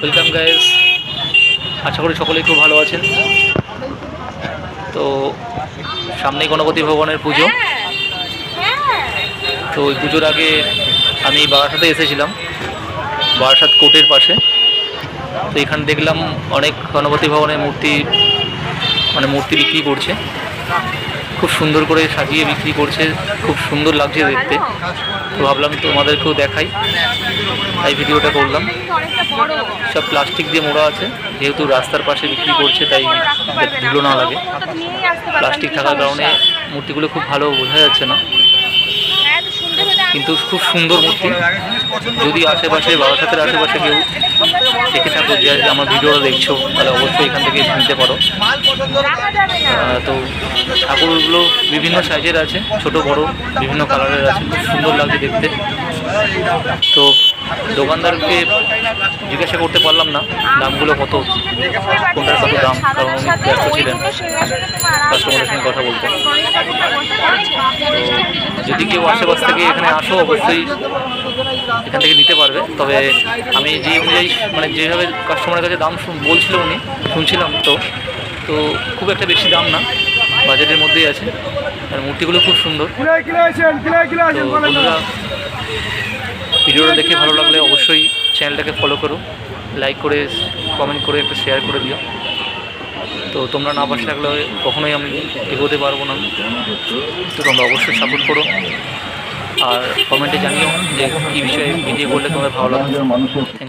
Welcome guys, আশা করি সকলেই খুব ভালো আছেন। তো সামনেই গণপতি ভগবানের পুজো। তো ওই পুজোর আগে আমি বারাসাতে এসেছিলাম, বারাসাত কোর্টের পাশে। তো এখানে দেখলাম অনেক গণপতি ভগবানের মূর্তি বিক্রি করছে, খুব সুন্দর করে সাজিয়ে বিক্রি করছে, খুব সুন্দর লাগছে দেখতে। তো ভাবলাম তোমাদেরকেও দেখাই, তাই ভিডিওটা করলাম। সব প্লাস্টিক দিয়ে মোড়া আছে, যেহেতু রাস্তার পাশে বিক্রি করছে তাই ধুলো না লাগে। প্লাস্টিক থাকার কারণে মূর্তিগুলো খুব ভালো বোঝা যাচ্ছে না, কিন্তু খুব সুন্দর মূর্তি। যদি আশেপাশে বারাসাতের আশেপাশে কেউ দেখে থাকো, যে আমার ভিডিওটা দেখছো, তাহলে অবশ্যই এখান থেকে নিতে পারো। তো ঠাকুরগুলো বিভিন্ন সাইজের আছে, ছোট বড় বিভিন্ন কালারের আছে, খুব সুন্দর লাগছে দেখতে। তো দোকানদারকে জিজ্ঞাসা করতে পারলাম না দামগুলো কত, কোনটার কত দাম, কারণ উনি ব্যস্ত ছিলেন কাস্টমারের সঙ্গে কথা বলতে। যদি কেউ আশেপাশ থেকে এখানে আসো, অবশ্যই এখান থেকে নিতে পারবে। তবে আমি যে অনুযায়ী যেভাবে কাস্টমারের কাছে দাম বলছিল উনি, শুনছিলাম, তো খুব একটা বেশি দাম না, বাজেটের মধ্যেই আছে। আর মূর্তিগুলো খুব সুন্দর। তো বন্ধুরা, ভিডিওটা দেখে ভালো লাগলে অবশ্যই চ্যানেলটাকে ফলো করো, লাইক করে, কমেন্ট করে, একটা শেয়ার করে দিও। তো তোমরা না পাশে থাকলে কখনোই আমি এগোতে পারবো না। তো তোমরা অবশ্যই সাপোর্ট করো, আর কমেন্টে জানিও যে কী বিষয়ে ভিডিও করলে তোমাদের ভালো লাগবে।